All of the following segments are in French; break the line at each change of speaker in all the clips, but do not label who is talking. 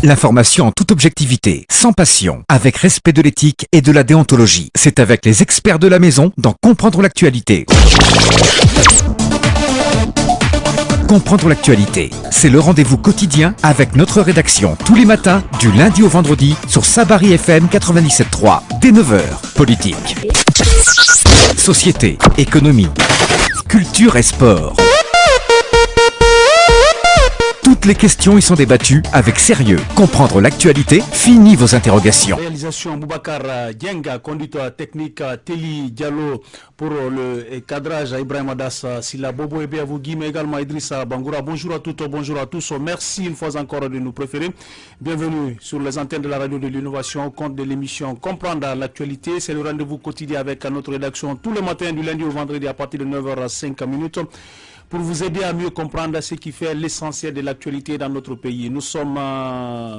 L'information en toute objectivité, sans passion, avec respect de l'éthique et de la déontologie. C'est avec les experts de la maison dans Comprendre l'actualité. Comprendre l'actualité, c'est le rendez-vous quotidien avec notre rédaction tous les matins, du lundi au vendredi, sur Sabari FM 97.3, dès 9h. Politique, société, économie, culture et sport. Toutes les questions y sont débattues avec sérieux. Comprendre l'actualité, fini vos interrogations.
Réalisation Boubacar Dienga, conducteur technique Teli Diallo pour le cadrage, Ibrahim Adas Silla Bobo et Biavougui, mais également Idrissa Bangoura. Bonjour à toutes, bonjour à tous. Merci une fois encore de nous préférer. Bienvenue sur les antennes de la radio de l'innovation, au compte de l'émission Comprendre l'actualité. C'est le rendez-vous quotidien avec notre rédaction tous les matins du lundi au vendredi à partir de 9h05 pour vous aider à mieux comprendre ce qui fait l'essentiel de l'actualité dans notre pays. Nous sommes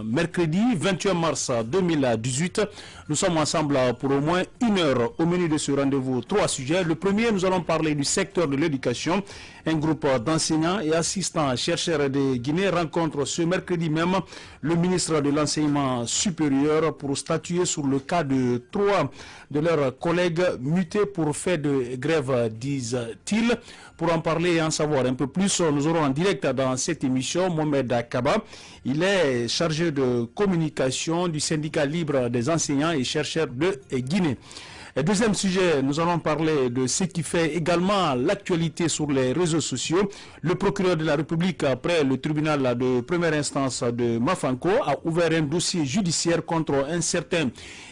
mercredi 21 mars 2018. Nous sommes ensemble pour au moins une heure. Au menu de ce rendez-vous, 3 sujets. Le premier, nous allons parler du secteur de l'éducation. Un groupe d'enseignants et assistants chercheurs de Guinée rencontre ce mercredi même le ministre de l'Enseignement supérieur pour statuer sur le cas de 3 de leurs collègues mutés pour fait de grève, disent-ils. Pour en parler et en savoir un peu plus, nous aurons en direct dans cette émission Mohamed Akaba. Il est chargé de communication du syndicat libre des enseignants et chercheurs de Guinée. Et deuxième sujet, nous allons parler de ce qui fait également l'actualité sur les réseaux sociaux. Le procureur de la République, après le tribunal de première instance de Mafanko, a ouvert un dossier judiciaire contre un certain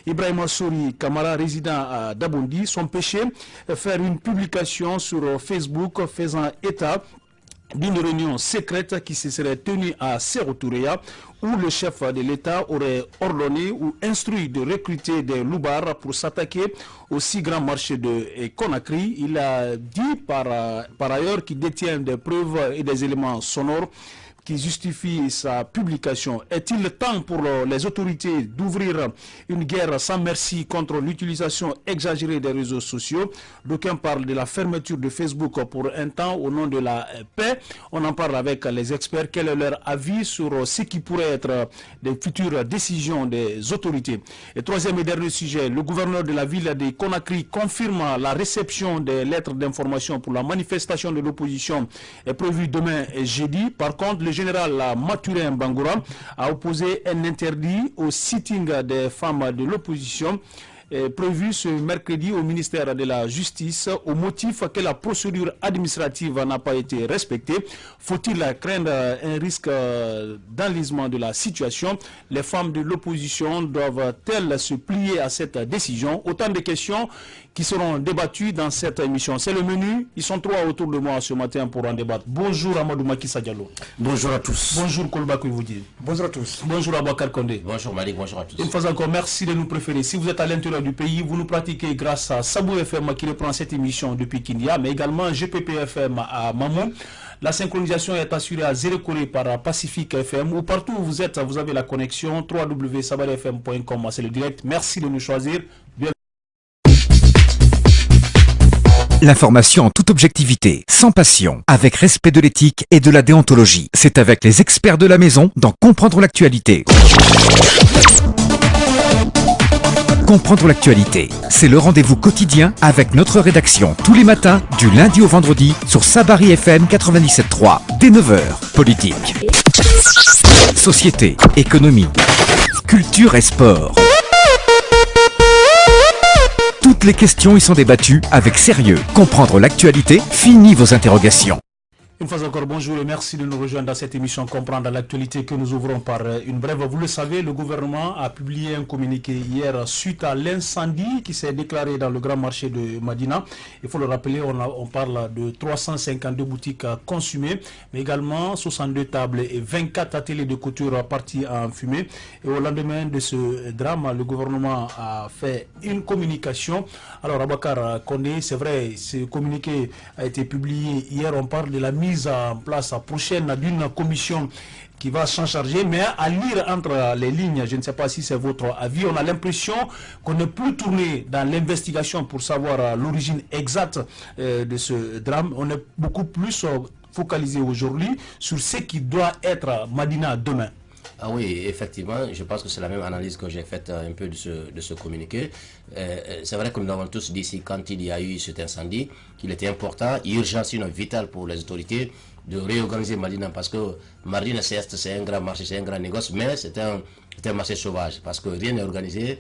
Ibrahim Souri Kamara, résident à Dabondi. Son péché, faire une publication sur Facebook faisant état d'une réunion secrète qui se serait tenue à Serotouréa, où le chef de l'État aurait ordonné ou instruit de recruter des loubards pour s'attaquer au si grand marché de Conakry. Il a dit par ailleurs qu'il détient des preuves et des éléments sonores qui justifie sa publication. Est-il temps pour les autorités d'ouvrir une guerre sans merci contre l'utilisation exagérée des réseaux sociaux? D'aucuns parlent de la fermeture de Facebook pour un temps au nom de la paix. On en parle avec les experts. Quel est leur avis sur ce qui pourrait être des futures décisions des autorités? Et troisième et dernier sujet, le gouverneur de la ville de Conakry confirme la réception des lettres d'information pour la manifestation de l'opposition est prévue demain et jeudi. Par contre, le général Mathurin Bangoura a opposé un interdit au sitting des femmes de l'opposition prévu ce mercredi au ministère de la Justice au motif que la procédure administrative n'a pas été respectée. Faut-il craindre un risque d'enlisement de la situation? Les femmes de l'opposition doivent-elles se plier à cette décision? Autant de questions qui seront débattues dans cette émission. C'est le menu. Ils sont 3 autour de moi ce matin pour en débattre. Bonjour Amadou Makissa Diallo.
Bonjour à tous.
Bonjour Kolba Kouivoudi.
Bonjour à tous.
Bonjour Abouakar Kondé.
Bonjour Malik, bonjour à tous.
Une fois encore, merci de nous préférer. Si vous êtes à l'intérieur du pays, vous nous pratiquez grâce à Sabou FM qui reprend cette émission depuis Kindia, mais également GPP FM à Mamou. La synchronisation est assurée à Zérekoré par Pacifique FM. Ou partout où vous êtes, vous avez la connexion www.sabarfm.com. C'est le direct. Merci de nous choisir.
L'information en toute objectivité, sans passion, avec respect de l'éthique et de la déontologie. C'est avec les experts de la maison dans Comprendre l'actualité. Comprendre l'actualité, c'est le rendez-vous quotidien avec notre rédaction tous les matins, du lundi au vendredi, sur Sabari FM 97.3, dès 9h. Politique, société, économie, culture et sport. Toutes les questions y sont débattues avec sérieux. Comprendre l'actualité, fini vos interrogations.
Une fois encore, bonjour et merci de nous rejoindre dans cette émission Comprendre l'actualité que nous ouvrons par une brève. Vous le savez, le gouvernement a publié un communiqué hier suite à l'incendie qui s'est déclaré dans le grand marché de Madina. Il faut le rappeler, on parle de 352 boutiques consumées, mais également 62 tables et 24 ateliers de couture partis en fumée. Et au lendemain de ce drame, le gouvernement a fait une communication. Alors, Abouakar Kondé, c'est vrai, ce communiqué a été publié hier. On parle de la mise en place prochaine d'une commission qui va s'en charger, mais à lire entre les lignes, je ne sais pas si c'est votre avis, on a l'impression qu'on n'est plus tourné dans l'investigation pour savoir l'origine exacte de ce drame. On est beaucoup plus focalisé aujourd'hui sur ce qui doit être Madina demain.
Ah oui, effectivement, je pense que c'est la même analyse que j'ai faite un peu de ce communiqué. C'est vrai que nous avons tous dit ici, quand il y a eu cet incendie, qu'il était important, urgent, sinon vital pour les autorités, de réorganiser Madina, parce que Madina, certes, c'est un grand marché, c'est un grand négoce, mais c'est un marché sauvage, parce que rien n'est organisé.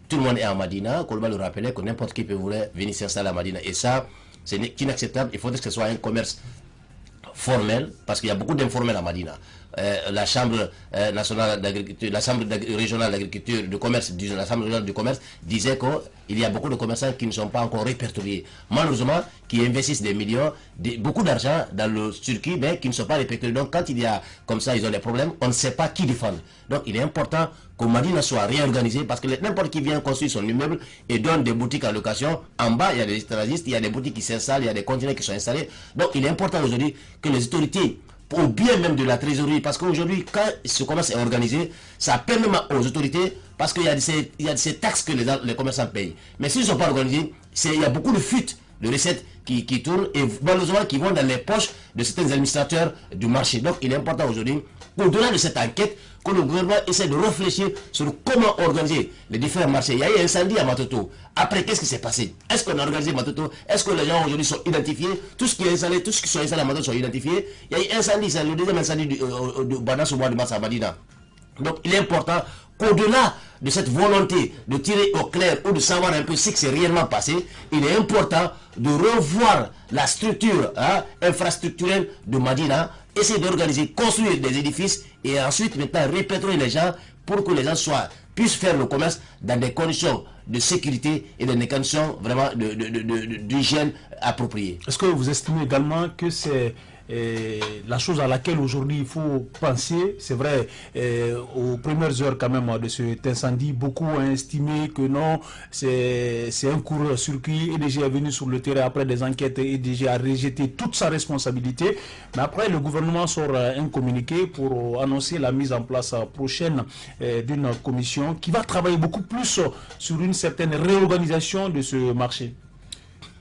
Tout le monde est à Madina. Kolba le rappelait que n'importe qui peut vouloir venir s'installer à Madina. Et ça, c'est inacceptable. Il faudrait que ce soit un commerce formel, parce qu'il y a beaucoup d'informels à Madina. La Chambre nationale d'agriculture, la Chambre régionale d'agriculture, de commerce, la Chambre régionale du commerce disait qu'il y a beaucoup de commerçants qui ne sont pas encore répertoriés. Malheureusement, qui investissent des millions, beaucoup d'argent dans le circuit, mais qui ne sont pas répertoriés. Donc quand il y a comme ça, ils ont des problèmes, on ne sait pas qui défendre. Donc il est important que Madina soit réorganisée, parce que n'importe qui vient construire son immeuble et donne des boutiques en location. En bas, il y a des étagistes, il y a des boutiques qui s'installent, il y a des conteneurs qui sont installés. Donc il est important aujourd'hui que les autorités, au bien même de la trésorerie, parce qu'aujourd'hui, quand ce commerce est organisé, ça permet aux autorités, parce qu'il y a ces taxes que les commerçants payent. Mais s'ils ne sont pas organisés, il y a beaucoup de fuites de recettes qui tournent et malheureusement qui vont dans les poches de certains administrateurs du marché. Donc il est important aujourd'hui, au-delà de cette enquête, que le gouvernement essaie de réfléchir sur comment organiser les différents marchés. Il y a eu un incendie à Matoto. Après, qu'est-ce qui s'est passé? Est-ce qu'on a organisé Matoto? Est-ce que les gens aujourd'hui sont identifiés? Tout ce qui est installé, tous ceux qui sont installés à Matoto sont identifiés. Il y a eu un incendie, c'est le deuxième incendie de Banas au mois de mars à Madina. Donc il est important qu'au-delà de cette volonté de tirer au clair ou de savoir un peu ce qui s'est réellement passé, il est important de revoir la structure infrastructurelle de Madina, essayer d'organiser, construire des édifices et ensuite maintenant répertorier les gens pour que les gens puissent faire le commerce dans des conditions de sécurité et dans des conditions vraiment d'hygiène appropriées.
Est-ce que vous estimez également que c'est la chose à laquelle aujourd'hui il faut penser? C'est vrai, aux premières heures quand même de cet incendie, beaucoup ont estimé que non, c'est un court-circuit. EDG est venu sur le terrain après des enquêtes, EDG a rejeté toute sa responsabilité. Mais après, le gouvernement sort un communiqué pour annoncer la mise en place prochaine d'une commission qui va travailler beaucoup plus sur une certaine réorganisation de ce marché.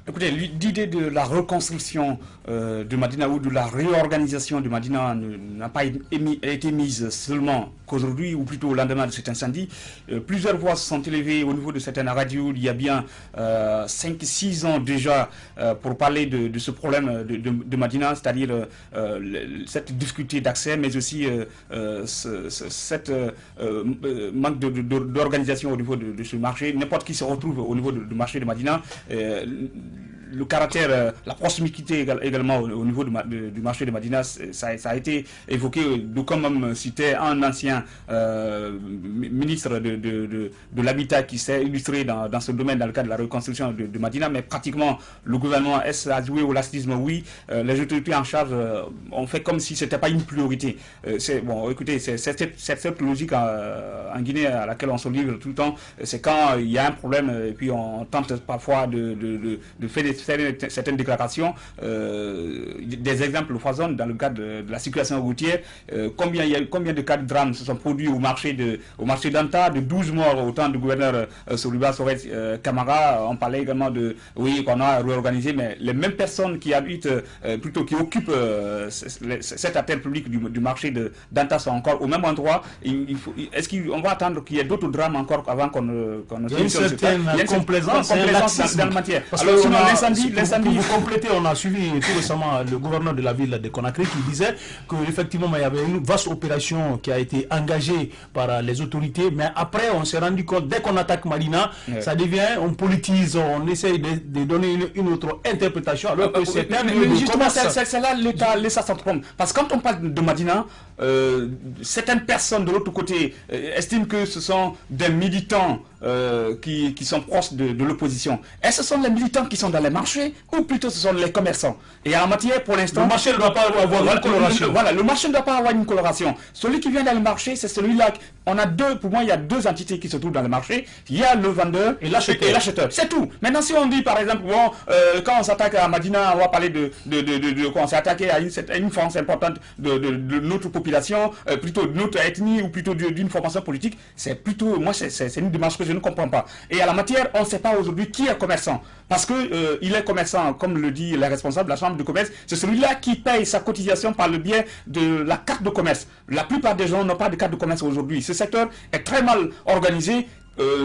Écoutez, l'idée de la reconstruction de Madina ou de la réorganisation de Madina n'a pas été mise seulement qu'aujourd'hui, ou plutôt au lendemain de cet incendie. Plusieurs voix se sont élevées au niveau de certaines radios il y a bien 5-6 ans déjà pour parler de ce problème de Madina, c'est-à-dire cette difficulté d'accès, mais aussi cette manque d'organisation au niveau de ce marché. N'importe qui se retrouve au niveau du marché de Madina. Le caractère, la proximité également au niveau du marché de Madina, ça a été évoqué, comme même citait un ancien ministre de l'Habitat qui s'est illustré dans ce domaine dans le cadre de la reconstruction de Madina, mais pratiquement le gouvernement a joué au laxisme. Oui, les autorités en charge ont fait comme si ce n'était pas une priorité. Bon, écoutez, c'est cette logique en Guinée à laquelle on se livre tout le temps. C'est quand il y a un problème et puis on tente parfois de faire certaines déclarations, des exemples foisonnent dans le cadre de la circulation routière. Combien de cas de drame se sont produits au marché d'Anta, de 12 morts au temps du gouverneur Soluba Sorès Camara. On parlait également qu'on a réorganisé, mais les mêmes personnes qui habitent, qui occupent cette artère publique du marché d'Anta sont encore au même endroit. Est-ce qu'on va attendre qu'il y ait d'autres drames encore avant qu'on ne
il y a une certaine complaisance
dans la matière.
Alors, l'incendie, pour compléter, on a suivi tout récemment le gouverneur de la ville de Conakry qui disait qu'effectivement il y avait une vaste opération qui a été engagée par les autorités, mais après on s'est rendu compte, dès qu'on attaque Madina, ça devient, on politise, on essaye de donner une autre interprétation, alors que c'est
justement c'est là l'État laisse ça s'entendre. Parce que quand on parle de Madina, certaines personnes de l'autre côté estiment que ce sont des militants qui sont proches de l'opposition. Est-ce que ce sont les militants qui sont dans les marchés ou plutôt ce sont les commerçants? Et en matière, pour l'instant,
le marché ne doit pas avoir une coloration.
Voilà, le marché ne doit pas avoir une coloration. Celui qui vient dans le marché, c'est celui-là. Pour moi, il y a deux entités qui se trouvent dans le marché. Il y a le vendeur et l'acheteur. C'est tout. Maintenant, si on dit, par exemple, quand on s'attaque à Madina, on va parler on s'est attaqué à une force importante de notre population. population, plutôt d'une autre ethnie ou plutôt d'une formation politique, c'est plutôt, moi, c'est une démarche que je ne comprends pas. Et à la matière, on ne sait pas aujourd'hui qui est commerçant. Parce que il est commerçant, comme le dit les responsables de la chambre de commerce, c'est celui-là qui paye sa cotisation par le biais de la carte de commerce. La plupart des gens n'ont pas de carte de commerce aujourd'hui. Ce secteur est très mal organisé.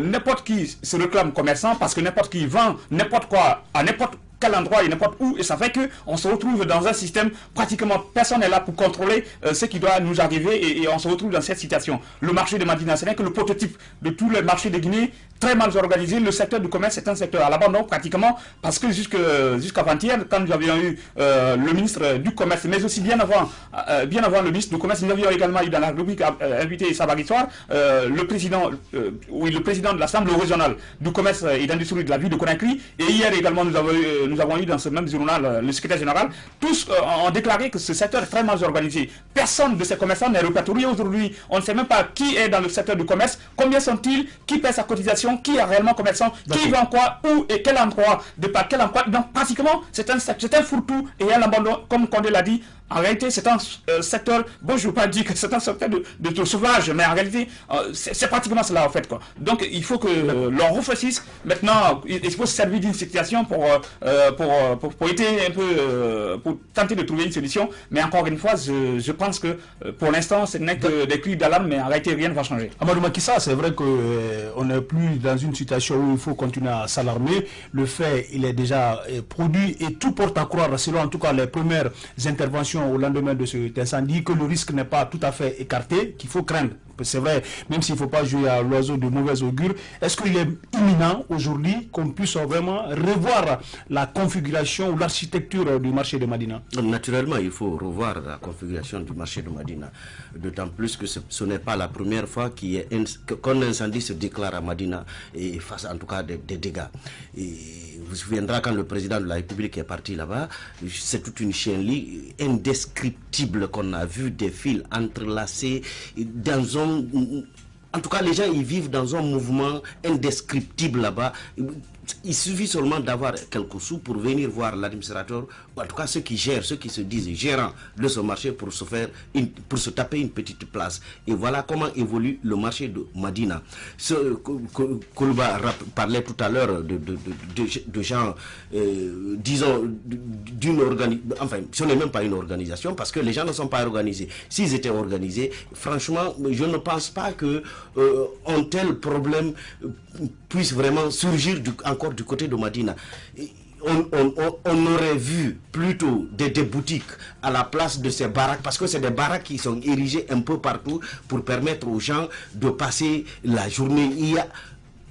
N'importe qui se réclame commerçant parce que n'importe qui vend n'importe quoi à n'importe quel endroit et n'importe où, et ça fait qu'on se retrouve dans un système, pratiquement personne n'est là pour contrôler ce qui doit nous arriver, et on se retrouve dans cette situation. Le marché de Madina, ce n'est que le prototype de tous les marchés de Guinée, très mal organisé. Le secteur du commerce est un secteur à l'abandon pratiquement, parce que jusqu'avant-hier, quand nous avions eu le ministre du commerce, mais aussi bien avant le ministre du commerce, nous avions également eu dans la rubrique invité Sabari Soir, le président de l'Assemblée régionale du commerce et d'industrie de la ville de Conakry, et hier également nous avons eu dans ce même journal le secrétaire général. Tous ont déclaré que ce secteur est très mal organisé. Personne de ces commerçants n'est répertorié aujourd'hui. On ne sait même pas qui est dans le secteur du commerce, combien sont-ils, qui paie sa cotisation, qui est réellement commerçant, qui vend quoi, où et quel endroit, de par quel emploi. Donc pratiquement c'est un fourre-tout et un abandon, comme Condé l'a dit. En réalité, c'est un secteur, bon, je ne veux pas dire que c'est un secteur de sauvage, mais en réalité, c'est pratiquement cela, en fait, quoi. Donc, il faut que l'on réfléchisse. Maintenant, il faut se servir d'une situation pour aider un peu, pour tenter de trouver une solution. Mais encore une fois, je pense que pour l'instant, ce n'est que des cris d'alarme, mais en réalité, rien ne va changer.
Amadou Makissa, c'est vrai qu'on n'est plus dans une situation où il faut continuer à s'alarmer. Le fait, il est déjà produit et tout porte à croire, selon en tout cas les premières interventions au lendemain de cet incendie, que le risque n'est pas tout à fait écarté, qu'il faut craindre. C'est vrai, même s'il ne faut pas jouer à l'oiseau de mauvais augure, est-ce qu'il est imminent aujourd'hui qu'on puisse vraiment revoir la configuration ou l'architecture du marché de Madina?
Naturellement, il faut revoir la configuration du marché de Madina. D'autant plus que ce n'est pas la première fois qu'un incendie se déclare à Madina et face en tout cas des dégâts. Et vous vous souviendrez quand le président de la République est parti là-bas, c'est toute une chaîne indescriptible qu'on a vu, des fils entrelacés dans un... En tout cas, les gens ils vivent dans un mouvement indescriptible là-bas. Il suffit seulement d'avoir quelques sous pour venir voir l'administrateur, ou en tout cas ceux qui gèrent, ceux qui se disent gérants de ce marché pour se taper une petite place. Et voilà comment évolue le marché de Madina. Koulouba parlait tout à l'heure de gens, disons, d'une organisation, enfin, ce n'est même pas une organisation, parce que les gens ne sont pas organisés. S'ils étaient organisés, franchement, je ne pense pas que un tel problème puisse vraiment surgir encore du côté de Madina. On aurait vu plutôt des boutiques à la place de ces baraques, parce que c'est des baraques qui sont érigées un peu partout pour permettre aux gens de passer la journée. Il y a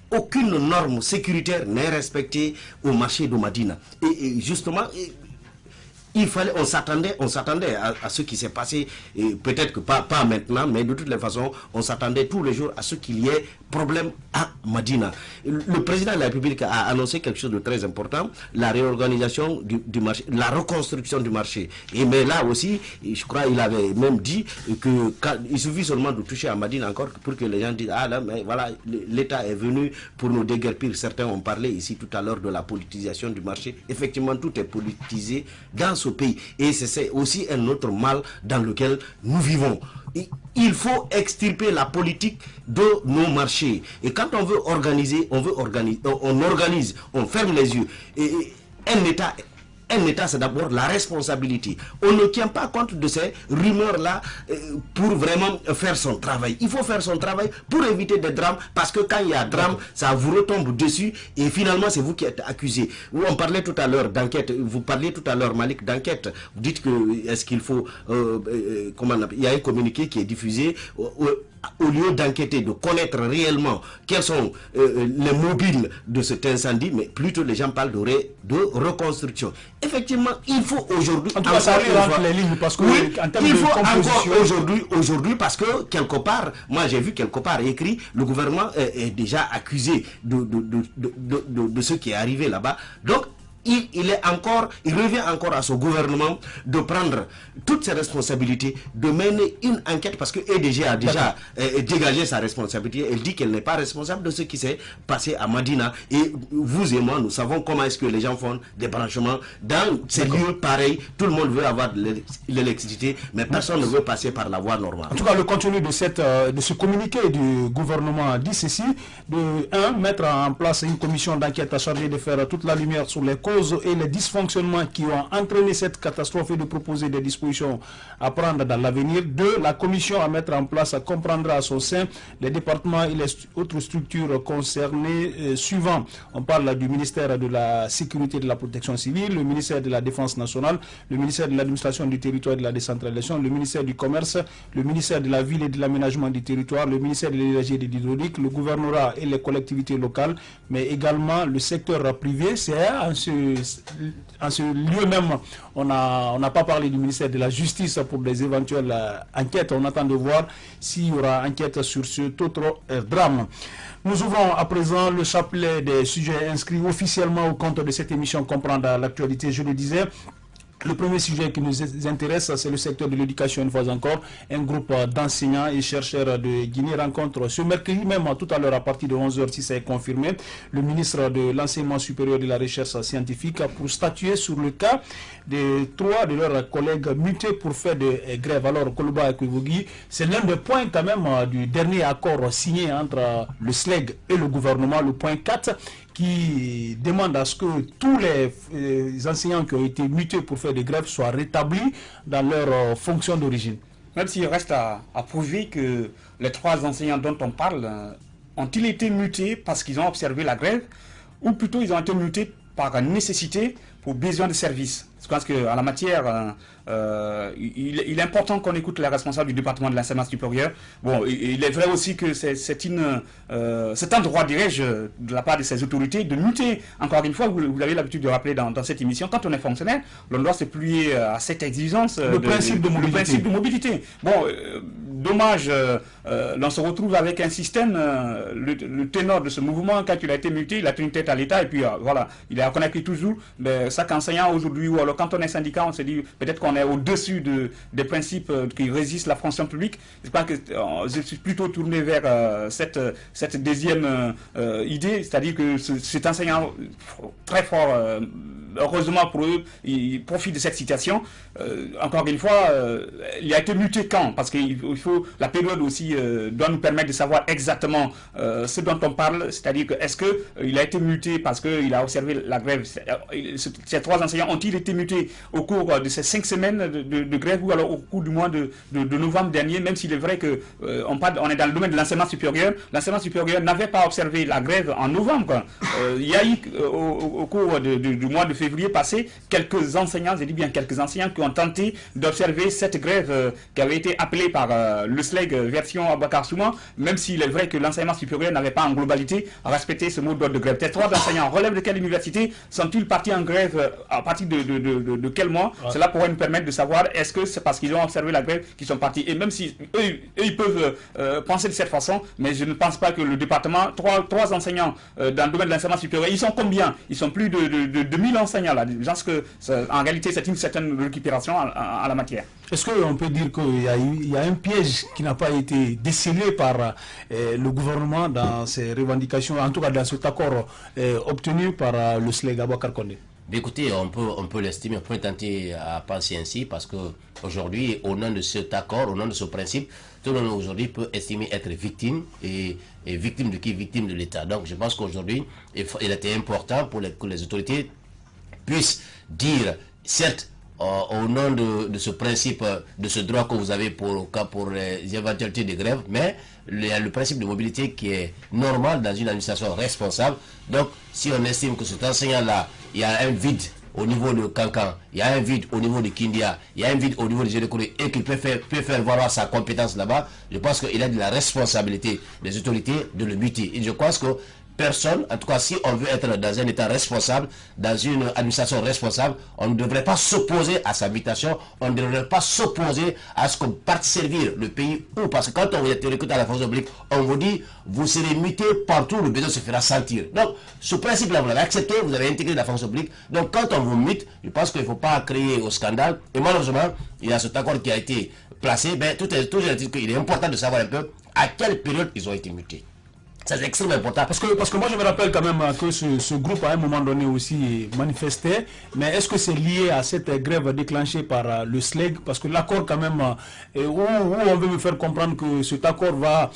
aucune norme sécuritaire n'est respectée au marché de Madina. Et justement... on s'attendait à ce qui s'est passé, peut-être que pas maintenant, mais de toutes les façons, on s'attendait tous les jours à ce qu'il y ait problème à Madina. Le président de la République a annoncé quelque chose de très important, la réorganisation du marché, la reconstruction du marché. Mais là aussi, je crois qu'il avait même dit qu'il suffit seulement de toucher à Madina encore pour que les gens disent, ah là, mais voilà, l'État est venu pour nous déguerpir. Certains ont parlé ici tout à l'heure de la politisation du marché. Effectivement, tout est politisé dans ce pays. Et c'est aussi un autre mal dans lequel nous vivons. Il faut extirper la politique de nos marchés. Et quand on veut organiser, on organise, on ferme les yeux. Et un État, c'est d'abord la responsabilité. On ne tient pas compte de ces rumeurs-là pour vraiment faire son travail. Il faut faire son travail pour éviter des drames, parce que quand il y a drame, ça vous retombe dessus et finalement c'est vous qui êtes accusé. On parlait tout à l'heure d'enquête, vous parliez tout à l'heure, Malik, d'enquête. Vous dites que est-ce qu'il faut... il y a un communiqué qui est diffusé... au lieu d'enquêter, de connaître réellement quels sont les mobiles de cet incendie, mais plutôt les gens parlent de reconstruction. Effectivement, il faut aujourd'hui...
En tout cas, ça arrive entre les lignes, parce que...
Oui,
en termes
il
de
faut
composition...
encore aujourd'hui, parce que quelque part, moi j'ai vu quelque part écrit, le gouvernement est déjà accusé de ce qui est arrivé là-bas. Donc, il revient encore à ce gouvernement de prendre toutes ses responsabilités, de mener une enquête, parce que EDG a déjà dégagé sa responsabilité. Elle dit qu'elle n'est pas responsable de ce qui s'est passé à Madina. Et vous et moi, nous savons comment est-ce que les gens font des branchements dans ces lieux pareils. Tout le monde veut avoir de l'électricité, mais personne ne veut passer par la voie normale.
En tout cas, le contenu de ce communiqué du gouvernement dit ceci: mettre en place une commission d'enquête chargée de faire toute la lumière sur les causes et les dysfonctionnements qui ont entraîné cette catastrophe et de proposer des dispositions à prendre dans l'avenir. 2. La commission à mettre en place comprendra à son sein les départements et les autres structures concernées suivant. On parle du ministère de la Sécurité et de la Protection civile, le ministère de la Défense nationale, le ministère de l'Administration du territoire et de la décentralisation, le ministère du Commerce, le ministère de la Ville et de l'Aménagement du territoire, le ministère de l'Énergie et de l'Hydraulique, le gouvernorat et les collectivités locales, mais également le secteur privé. C'est en ce lieu même, on n'a pas parlé du ministère de la Justice pour des éventuelles enquêtes. On attend de voir s'il y aura enquête sur cet autre drame. Nous ouvrons à présent le chapelet des sujets inscrits officiellement au compte de cette émission Comprendre l'actualité. Je le disais, le premier sujet qui nous intéresse, c'est le secteur de l'éducation. Une fois encore, un groupe d'enseignants et chercheurs de Guinée rencontre ce mercredi même, tout à l'heure à partir de 11h, si ça est confirmé, le ministre de l'Enseignement supérieur et de la Recherche scientifique pour statuer sur le cas de 3 de leurs collègues mutés pour faire de grève. Alors, Koloba Ekwivogui, c'est l'un des points quand même du dernier accord signé entre le SLEG et le gouvernement, le point 4, qui demande à ce que tous les enseignants qui ont été mutés pour faire des grèves soient rétablis dans leur fonction d'origine.
Même s'il reste à prouver que les 3 enseignants dont on parle ont-ils été mutés parce qu'ils ont observé la grève, ou plutôt ils ont été mutés par nécessité pour besoin de service. Je pense qu'en la matière, il est important qu'on écoute les responsables du département de l'enseignement supérieur. Bon, il est vrai aussi que c'est un droit, dirais-je, de la part de ces autorités de muter. Encore une fois, vous avez l'habitude de rappeler dans cette émission, quand on est fonctionnaire, l'on doit se plier à cette exigence. Le principe de mobilité. Bon, dommage, l'on se retrouve avec un système, le ténor de ce mouvement, quand il a été muté, il a tenu tête à l'État, et puis voilà, il a reconnaît toujours, mais chaque enseignant aujourd'hui, ou alors quand on est syndicat, on se dit peut-être qu'on est au-dessus des principes qui régissent la fonction publique. Je pense que je suis plutôt tourné vers cette deuxième idée, c'est-à-dire que cet enseignant très fort, heureusement pour eux, il profite de cette situation. Encore une fois, il a été muté quand? Parce qu'il faut, la période aussi doit nous permettre de savoir exactement ce dont on parle, c'est-à-dire que est-ce qu'il a été muté parce qu'il a observé la grève? Ces 3 enseignants ont-ils été mutés au cours de ces 5 semaines de grève, ou alors au cours du mois de novembre dernier, même s'il est vrai que on est dans le domaine de l'enseignement supérieur. L'enseignement supérieur n'avait pas observé la grève en novembre. Il y a eu au cours du mois de février passé quelques enseignants, je dis bien quelques enseignants, qui ont tenté d'observer cette grève qui avait été appelée par le SLEG version Abakar Souma, même s'il est vrai que l'enseignement supérieur n'avait pas en globalité respecté ce mot d'ordre de grève. Ces 3 enseignants relèvent de quelle université? Sont-ils partis en grève à partir de quel mois? Cela pourrait nous permettre de savoir est-ce que c'est parce qu'ils ont observé la grève qu'ils sont partis. Et même si eux ils peuvent penser de cette façon, mais je ne pense pas que le département, 3 enseignants dans le domaine de l'enseignement supérieur, ils sont combien? Ils sont plus de 2000 enseignants là. Je pense que en réalité c'est une certaine récupération en la matière.
Est-ce qu'on peut dire qu'il y a un piège qui n'a pas été décelé par le gouvernement dans ses revendications, en tout cas dans cet accord obtenu par le SLEG Aboubacar Condé?
Écoutez, on peut l'estimer, on peut tenter à penser ainsi, parce que aujourd'hui, au nom de cet accord, au nom de ce principe, tout le monde aujourd'hui peut estimer être victime, et victime de qui? Victime de l'État. Donc je pense qu'aujourd'hui, il était important pour que les autorités puissent dire, certes, au nom de ce principe, de ce droit que vous avez pour les éventualités de grève, mais il y a le principe de mobilité qui est normal dans une administration responsable. Donc, si on estime que cet enseignant-là, il y a un vide au niveau de Kankan, il y a un vide au niveau de Kindia, il y a un vide au niveau de Génécoré, et qu'il peut faire valoir sa compétence là-bas, je pense qu'il a de la responsabilité des autorités de le muter. Et je pense que personne, en tout cas si on veut être dans un état responsable, dans une administration responsable, on ne devrait pas s'opposer à sa mutation, on ne devrait pas s'opposer à ce qu'on parte servir le pays où, parce que quand on est recruté à la fonction publique, on vous dit, vous serez muté partout, le besoin se fera sentir. Donc, ce principe-là, vous l'avez accepté, vous avez intégré la fonction publique, donc quand on vous mute, je pense qu'il ne faut pas créer au scandale, et malheureusement, il y a cet accord qui a été placé, ben, tout est il est important de savoir un peu à quelle période ils ont été mutés. Ça, c'est extrêmement important.
Parce que moi, je me rappelle quand même que ce groupe, à un moment donné aussi, manifestait. Mais est-ce que c'est lié à cette grève déclenchée par le SLEG? Parce que l'accord, quand même, où on veut me faire comprendre que cet accord va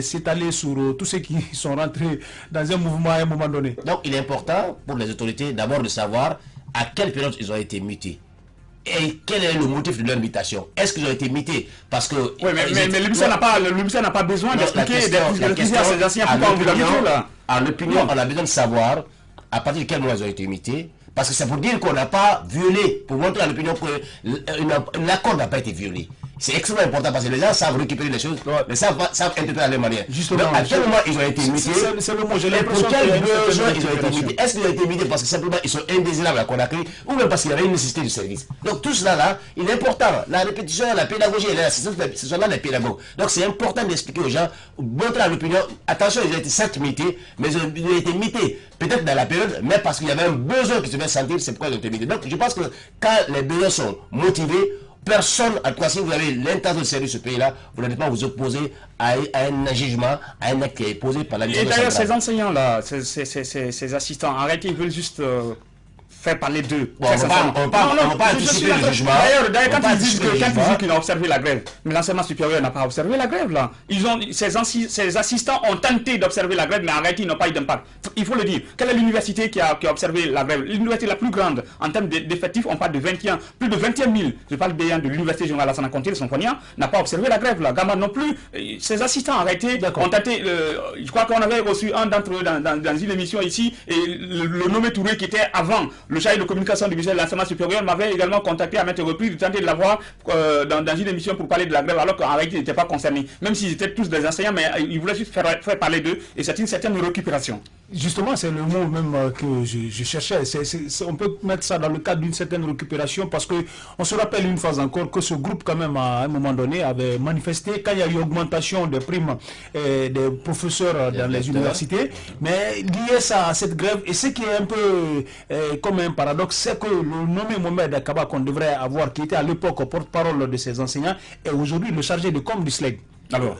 s'étaler sur tous ceux qui sont rentrés dans un mouvement à un moment donné.
Donc, il est important pour les autorités d'abord de savoir à quelle période ils ont été mutés. Et quel est le motif de leur mutation? Est-ce qu'ils ont été mutés parce que...
Oui, mais le ministère n'a pas besoin d'expliquer à ces anciens pourquoi on veut la muter, là.
En opinion, on a besoin de savoir à partir de quel moment ils ont été mutés. Parce que c'est pour dire qu'on n'a pas violé, pour montrer à l'opinion que l'accord n'a pas été violé. C'est extrêmement important parce que les gens savent récupérer les choses, mais savent interpréter à leur manière.
Justement,
donc, à quel moment ils ont été mutés?
C'est le mot, j'ai
et pour
l'impression
quel besoin ils ont été mutés? Est-ce qu'ils ont été mutés parce que simplement ils sont indésirables à Conakry ou même parce qu'il y avait une nécessité du service? Donc tout cela là, il est important. La répétition, la pédagogie, ce sont là les pédagogues. Donc c'est important d'expliquer aux gens, montrer à l'opinion, attention, ils ont été certes mutés, mais ils ont été mutés peut-être dans la période, mais parce qu'il y avait un besoin qui se fait sentir, c'est pourquoi ils ont été mutés. Donc je pense que quand les besoins sont motivés, personne, en tout cas, si vous avez l'intention de servir ce pays-là, vous n'allez pas vous opposer à un jugement, à un acte qui est posé par la
Et d'ailleurs, ces enseignants-là, ces assistants, arrêtez, ils veulent juste faire parler d'eux.
Bon, on ne va pas anticiper le jugement.
D'ailleurs, quand ils disent qu'ils ont observé la grève, mais l'enseignement supérieur n'a pas observé la grève, là. Ces assistants ont tenté d'observer la grève, mais en réalité, ils n'ont pas eu d'impact. Il faut le dire. Quelle est l'université qui a observé la grève? L'université la plus grande, en termes d'effectifs, on parle de 21, plus de 21 000. Je parle bien de l'université générale Lassana Conté, son Fonia, n'a pas observé la grève, là. Gama non plus. Ces assistants en réalité ont tenté, je crois qu'on avait reçu un d'entre eux dans une émission ici, et le nommé Touré qui était avant le chargé de communication du ministère de l'enseignement supérieur m'avait également contacté à maintes reprises, de tenter de l'avoir dans une émission pour parler de la grève, alors qu'en réalité ils n'étaient pas concernés, même s'ils étaient tous des enseignants, mais ils voulaient juste faire parler d'eux, et c'est une certaine récupération.
Justement, c'est le mot même que je cherchais. On peut mettre ça dans le cadre d'une certaine récupération, parce que on se rappelle une fois encore que ce groupe, quand même, à un moment donné, avait manifesté quand il y a eu augmentation des primes des professeurs dans les universités, mais lié ça à cette grève, et ce qui est un peu comme un paradoxe, c'est que le nommé Mohamed Akaba qu'on devrait avoir, qui était à l'époque porte-parole de ces enseignants, est aujourd'hui le chargé de com du SLEG.
Alors,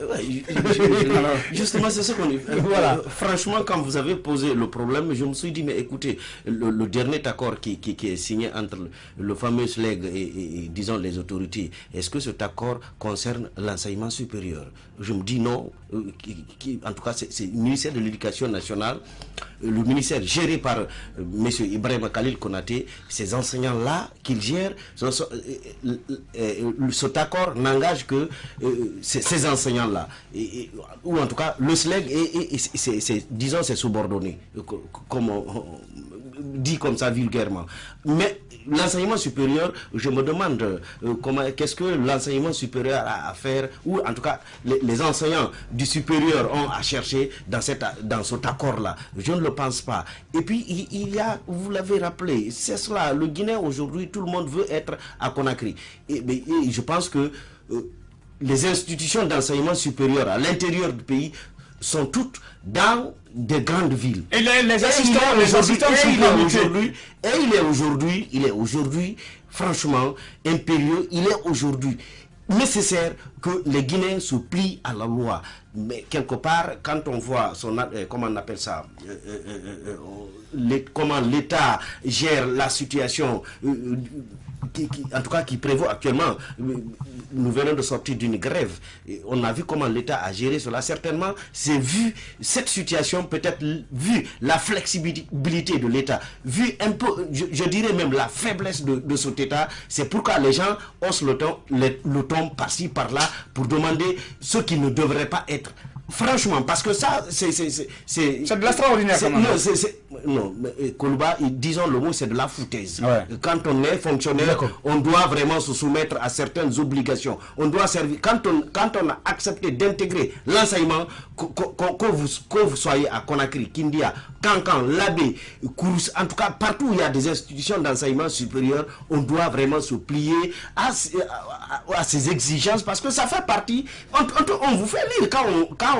justement, c'est ce qu'on dit. Voilà. Franchement, quand vous avez posé le problème, je me suis dit, mais écoutez, le dernier accord qui est signé entre le fameux SLEG et disons, les autorités, est-ce que cet accord concerne l'enseignement supérieur? Je me dis non. En tout cas, c'est le ministère de l'Éducation nationale, le ministère géré par M. Ibrahim Khalil Konaté, ces enseignants-là qu'il gère, cet accord n'engage que ces enseignants-là, ou en tout cas le SLEG, disons, c'est subordonné, comme on dit comme ça vulgairement. Mais l'enseignement supérieur, je me demande qu'est-ce que l'enseignement supérieur a à faire, ou en tout cas les enseignants du supérieur ont à chercher dans cet accord-là. Je ne le pense pas. Et puis il y a, vous l'avez rappelé, c'est cela, le Guinéen aujourd'hui, tout le monde veut être à Conakry. Et je pense que les institutions d'enseignement supérieur à l'intérieur du pays sont toutes dans des grandes villes. Et les assistants il est aujourd'hui, franchement, impérieux, il est aujourd'hui nécessaire que les Guinéens se plient à la loi. Mais quelque part, quand on voit comment on appelle ça, comment l'État gère la situation, en tout cas qui prévaut actuellement, nous venons de sortir d'une grève, on a vu comment l'État a géré cela. Certainement, c'est vu cette situation, peut-être vu la flexibilité de l'État, vu un peu, je dirais même la faiblesse de cet État, c'est pourquoi les gens haussent le ton par-ci, par-là, pour demander ce qui ne devrait pas être. Franchement, parce que ça, c'est de l'extraordinaire. non, Koulouba, disons le mot, c'est de la foutaise.
Ouais.
Quand on est fonctionnaire, on doit vraiment se soumettre à certaines obligations. On doit servir. Quand on a accepté d'intégrer l'enseignement, que vous soyez à Conakry, Kindia, Kankan, Labé, Kourous, en tout cas, partout où il y a des institutions d'enseignement supérieur, on doit vraiment se plier à ces exigences parce que ça fait partie. On vous fait lire quand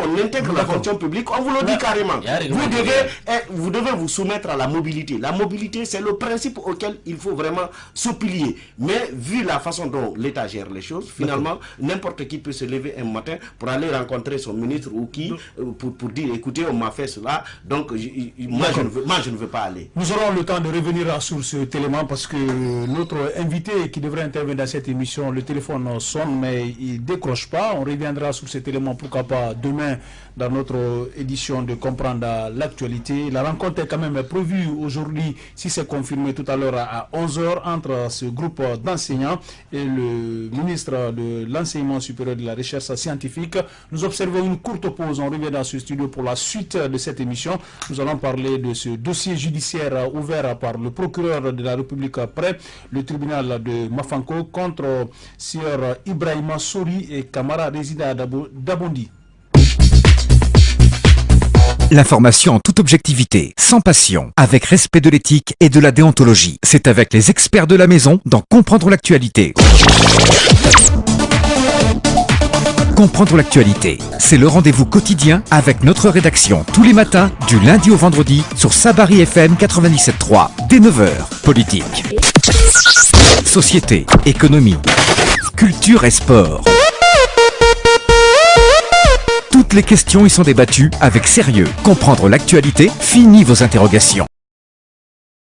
on intègre la fonction publique, on vous le dit carrément. Vous devez vous soumettre à la mobilité. La mobilité, c'est le principe auquel il faut vraiment se plier. Mais vu la façon dont l'État gère les choses, finalement, n'importe qui peut se lever un matin pour aller rencontrer son ministre ou qui, pour dire, écoutez, on m'a fait cela, donc moi je ne veux pas aller.
Nous aurons le temps de revenir sur cet élément parce que notre invité qui devrait intervenir dans cette émission, le téléphone sonne mais il ne décroche pas. On reviendra sur cet élément, pourquoi pas demain dans notre édition de Comprendre l'actualité. La rencontre est quand même prévue aujourd'hui, si c'est confirmé tout à l'heure à 11h, entre ce groupe d'enseignants et le ministre de l'Enseignement supérieur de la Recherche scientifique. Nous observons une courte pause. On revient dans ce studio pour la suite de cette émission. Nous allons parler de ce dossier judiciaire ouvert par le procureur de la République près le tribunal de Mafanko contre Sieur Ibrahima Sori et Kamara résident d'Abondi.
L'information en toute objectivité, sans passion, avec respect de l'éthique et de la déontologie. C'est avec les experts de la maison dans Comprendre l'actualité. Comprendre l'actualité, c'est le rendez-vous quotidien avec notre rédaction tous les matins du lundi au vendredi sur Sabari FM 97.3 dès 9h. Politique, société, économie, culture et sport. Toutes les questions y sont débattues avec sérieux. Comprendre l'actualité, fini vos interrogations.